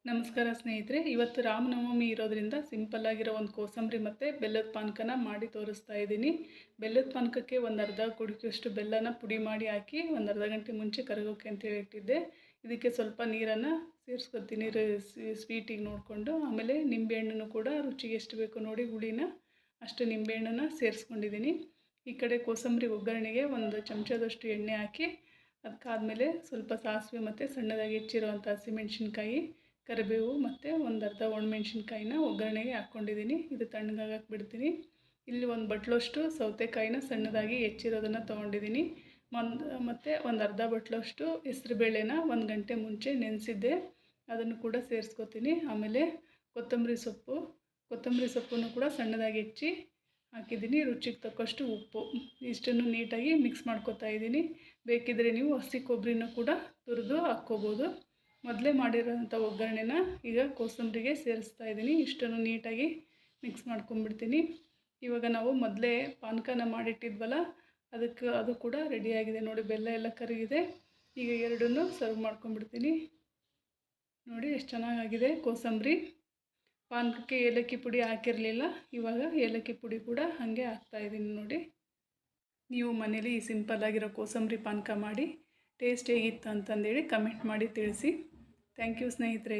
ನಮಸ್ಕಾರ ಸ್ನೇಹಿತರೆ, ಇವತ್ತು ರಾಮನವಮಿ ಇರೋದ್ರಿಂದ ಸಿಂಪಲ್ ಆಗಿರೋ ಒಂದು ಕೋಸಂಬರಿ ಮತ್ತು ಬೆಲ್ಲದ ಪಾನಕನ ಮಾಡಿ ತೋರಿಸ್ತಾ ಇದ್ದೀನಿ. ಬೆಲ್ಲದ ಪಾನಕಕ್ಕೆ ಒಂದು ಅರ್ಧ ಕುಡಿಕೆಯಷ್ಟು ಬೆಲ್ಲನ ಪುಡಿ ಮಾಡಿ ಹಾಕಿ ಒಂದು ಅರ್ಧ ಗಂಟೆ ಮುಂಚೆ ಕರಗೋಕ್ಕೆ ಅಂತೇಳಿ ಇಟ್ಟಿದ್ದೆ. ಇದಕ್ಕೆ ಸ್ವಲ್ಪ ನೀರನ್ನು ಸೇರಿಸ್ಕೊತೀನಿ ಸ್ವೀಟಿಗೆ ನೋಡಿಕೊಂಡು. ಆಮೇಲೆ ನಿಂಬೆಹಣ್ಣನ್ನು ಕೂಡ ರುಚಿಗೆ ಎಷ್ಟು ಬೇಕೋ ನೋಡಿ ಹುಳಿನ ಅಷ್ಟು ನಿಂಬೆಹಣ್ಣನ್ನು ಸೇರಿಸ್ಕೊಂಡಿದ್ದೀನಿ. ಈ ಕಡೆ ಕೋಸಂಬರಿ ಒಗ್ಗರಣೆಗೆ ಒಂದು ಚಮಚದಷ್ಟು ಎಣ್ಣೆ ಹಾಕಿ ಅದಕ್ಕಾದಮೇಲೆ ಸ್ವಲ್ಪ ಸಾಸಿವೆ ಮತ್ತು ಸಣ್ಣದಾಗಿ ಹೆಚ್ಚಿರುವಂಥ ಹಸಿಮೆಣ್ಸಿನ್ಕಾಯಿ, ಕರಿಬೇವು ಮತ್ತು ಒಂದು ಅರ್ಧ ಒಣಮೆಣ್ಸಿನ್ಕಾಯಿನ ಒಗ್ಗರಣೆಗೆ ಹಾಕ್ಕೊಂಡಿದ್ದೀನಿ. ಇದು ತಣ್ಣಗಾಗಕ್ಕೆ ಬಿಡ್ತೀನಿ. ಇಲ್ಲಿ ಒಂದು ಬಟ್ಲಷ್ಟು ಸೌತೆಕಾಯಿನ ಸಣ್ಣದಾಗಿ ಹೆಚ್ಚಿರೋದನ್ನು ತೊಗೊಂಡಿದ್ದೀನಿ. ಮತ್ತು ಒಂದು ಅರ್ಧ ಬಟ್ಲಷ್ಟು ಹೆಸ್ರುಬೇಳೆನ 1 ಗಂಟೆ ಮುಂಚೆ ನೆನೆಸಿದ್ದೆ, ಅದನ್ನು ಕೂಡ ಸೇರಿಸ್ಕೊತೀನಿ. ಆಮೇಲೆ ಕೊತ್ತಂಬರಿ ಸೊಪ್ಪನ್ನು ಕೂಡ ಸಣ್ಣದಾಗಿ ಹೆಚ್ಚಿ ಹಾಕಿದ್ದೀನಿ. ರುಚಿಗೆ ತಕ್ಕಷ್ಟು ಉಪ್ಪು, ಇಷ್ಟನ್ನು ನೀಟಾಗಿ ಮಿಕ್ಸ್ ಮಾಡ್ಕೊತಾ ಇದ್ದೀನಿ. ಬೇಕಿದ್ದರೆ ನೀವು ಹಸಿ ಕೊಬ್ಬರಿನ ಕೂಡ ತುರಿದು ಹಾಕ್ಕೋಬೋದು. ಮೊದಲೇ ಮಾಡಿರೋಂಥ ಒಗ್ಗರಣೆನ ಈಗ ಕೋಸಂಬರಿಗೆ ಸೇರಿಸ್ತಾ ಇದ್ದೀನಿ. ಇಷ್ಟನ್ನು ನೀಟಾಗಿ ಮಿಕ್ಸ್ ಮಾಡ್ಕೊಂಬಿಡ್ತೀನಿ. ಇವಾಗ ನಾವು ಮೊದಲೇ ಪಾನಕನ ಮಾಡಿಟ್ಟಿದ್ವಲ್ಲ, ಅದು ಕೂಡ ರೆಡಿಯಾಗಿದೆ ನೋಡಿ. ಬೆಲ್ಲ ಎಲ್ಲ ಕರಗಿದೆ. ಈಗ ಎರಡನ್ನೂ ಸರ್ವ್ ಮಾಡ್ಕೊಂಬಿಡ್ತೀನಿ. ನೋಡಿ ಎಷ್ಟು ಚೆನ್ನಾಗಾಗಿದೆ ಕೋಸಂಬರಿ. ಪಾನಕಕ್ಕೆ ಏಲಕ್ಕಿ ಪುಡಿ ಹಾಕಿರಲಿಲ್ಲ, ಇವಾಗ ಏಲಕ್ಕಿ ಪುಡಿ ಕೂಡ ಹಾಗೆ ಹಾಕ್ತಾಯಿದ್ದೀನಿ ನೋಡಿ. ನೀವು ಮನೇಲಿ ಈ ಸಿಂಪಲ್ಲಾಗಿರೋ ಕೋಸಂಬರಿ ಪಾನಕ ಮಾಡಿ ಟೇಸ್ಟ್ ಹೇಗಿತ್ತು ಅಂತಂದೇಳಿ ಕಮೆಂಟ್ ಮಾಡಿ ತಿಳಿಸಿ. ಥ್ಯಾಂಕ್ ಯು ಸ್ನೇಹಿತರೆ.